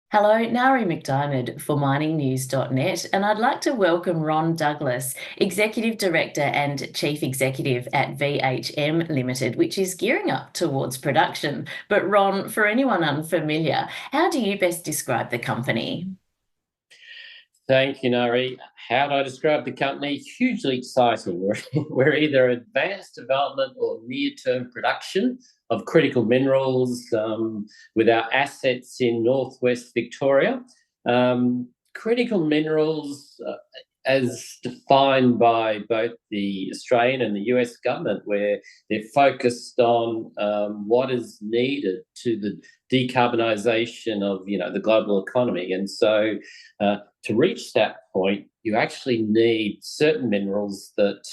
Hello, Nari McDiarmid for miningnews.net, and I'd like to welcome Ron Douglas, Executive Director and Chief Executive at VHM Limited, which is gearing up towards production. But Ron, for anyone unfamiliar, how do you best describe the company? Thank you, Nari. How do I describe the company? Hugely exciting. We're either advanced development or near-term production of critical minerals with our assets in northwest Victoria. Critical minerals, as defined by both the Australian and the US government, where they're focused on what is needed to the decarbonisation of the global economy, and so. To reach that point, you actually need certain minerals that,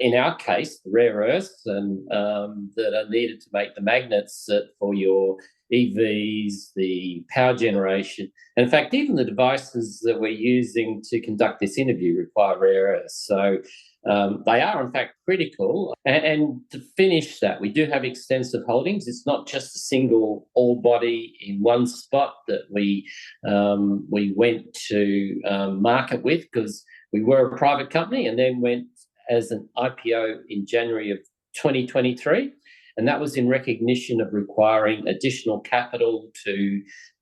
in our case, rare earths, and that are needed to make the magnets for your EVs, the power generation. And in fact, even the devices that we're using to conduct this interview require rare earths. So they are, in fact, critical. And to finish that, we do have extensive holdings. It's not just a single ore body in one spot that we went to market with, because we were a private company and then went as an IPO in January of 2023. And that was in recognition of requiring additional capital to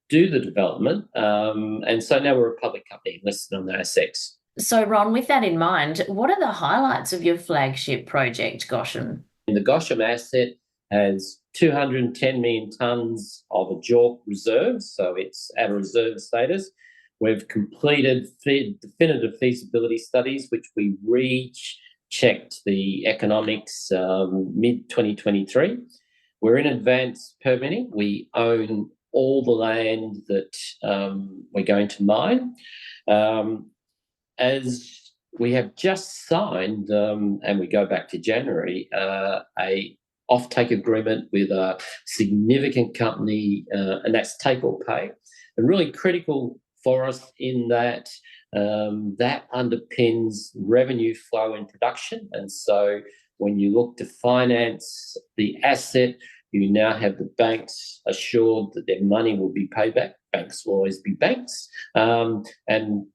do the development. And so now we're a public company listed on the ASX. So, Ron, with that in mind, what are the highlights of your flagship project, Goschen? The Goschen asset has 210 million tonnes of a JORC reserve, so it's at a reserve status. We've completed definitive feasibility studies, which we rechecked the economics mid-2023. We're in advanced permitting. We own all the land that we're going to mine. As we have just signed, and we go back to January, a offtake agreement with a significant company, and that's take or pay. And really critical for us in that that underpins revenue flow in production. And so when you look to finance the asset, you now have the banks assured that their money will be paid back. Banks will always be banks. And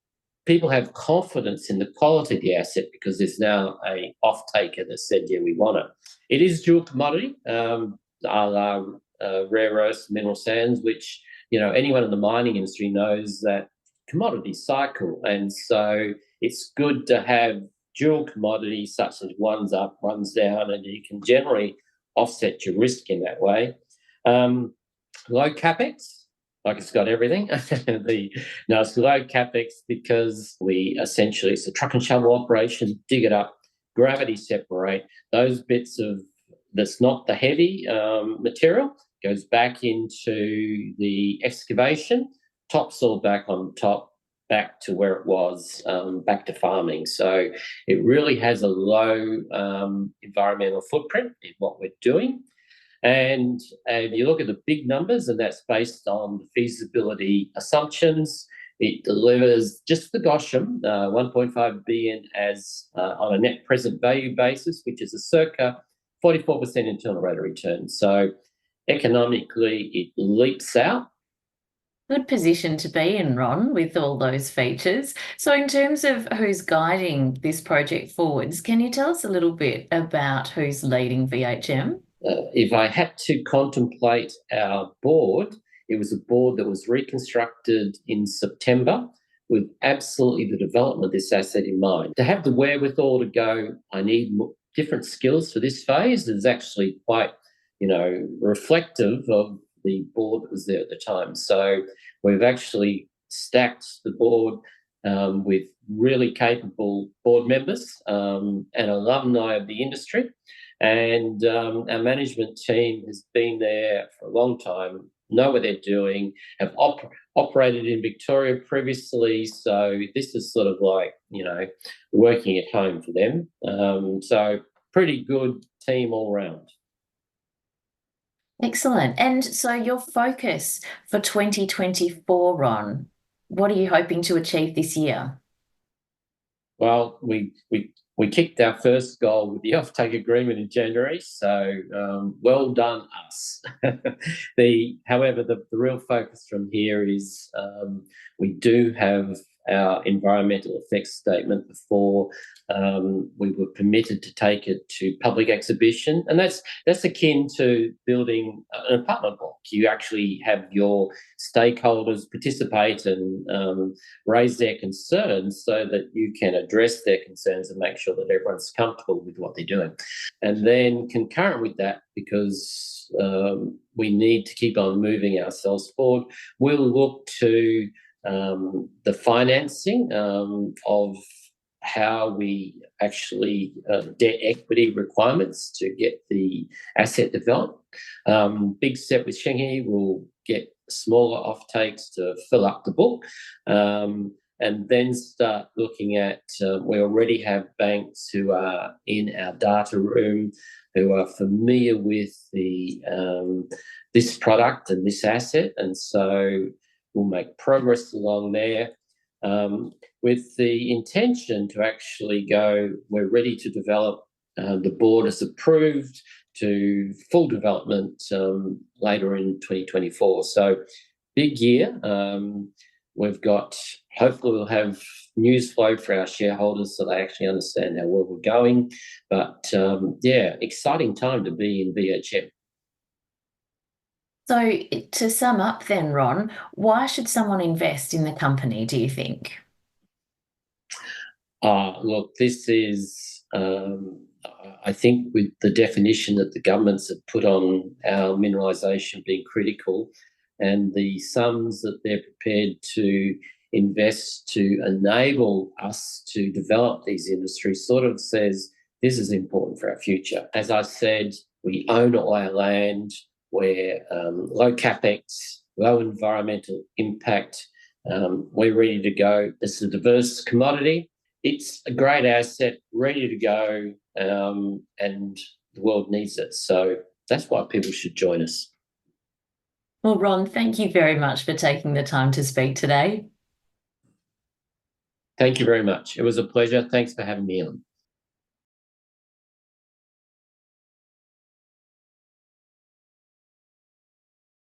people have confidence in the quality of the asset because there's now a off-taker that said, yeah, we want it. It is dual commodity, a la rare earths, mineral sands, which, anyone in the mining industry knows that commodity cycle. And so it's good to have dual commodities, such as one's up, one's down, and you can generally offset your risk in that way. Low capex. Like it's got everything. No, it's low capex because it's a truck and shovel operation, dig it up, gravity separate. Those bits that's not the heavy material goes back into the excavation, topsoil back on top, back to where it was, back to farming. So it really has a low environmental footprint in what we're doing. And if you look at the big numbers, and that's based on the feasibility assumptions, it delivers just for Goschen 1.5 billion as on a net present value basis, which is a circa 44% internal rate of return. So economically, it leaps out. Good position to be in, Ron, with all those features. So, in terms of who's guiding this project forwards, can you tell us a little bit about who's leading VHM? If I had to contemplate our board, it was a board that was reconstructed in September with absolutely the development of this asset in mind. To have the wherewithal to go, I need different skills for this phase, is actually quite, reflective of the board that was there at the time. So we've actually stacked the board with really capable board members and alumni of the industry. And our management team has been there for a long time, know what they're doing, have operated in Victoria previously. So this is sort of like, working at home for them. So pretty good team all round. Excellent. And so, your focus for 2024, Ron, what are you hoping to achieve this year? Well, we we kicked our first goal with the offtake agreement in January, so well done us. However, the real focus from here is we do have our environmental effects statement before we were permitted to take it to public exhibition, and that's akin to building an apartment block. You actually have your stakeholders participate and raise their concerns so that you can address their concerns and make sure that everyone's comfortable with what they're doing. And then concurrent with that, because we need to keep on moving ourselves forward, we'll look to the financing of how we actually debt equity requirements to get the asset developed. Big step with Shanghai, we'll get smaller offtakes to fill up the book, and then start looking at, we already have banks who are in our data room who are familiar with the this product and this asset, and so we'll make progress along there, with the intention to actually go, we're ready to develop, the board has approved to full development later in 2024. So big year. We've got, hopefully we'll have news flow for our shareholders so they actually understand how well we're going. But yeah, exciting time to be in VHM. So to sum up then, Ron, why should someone invest in the company, do you think? Look, this is, I think with the definition that the governments have put on our mineralisation being critical and the sums that they're prepared to invest to enable us to develop these industries sort of says this is important for our future. As I said, we own all our land, we're low capex, low environmental impact, we're ready to go. It's a diverse commodity. It's a great asset, ready to go, and the world needs it. So that's why people should join us. Well, Ron, thank you very much for taking the time to speak today. Thank you very much. It was a pleasure. Thanks for having me on.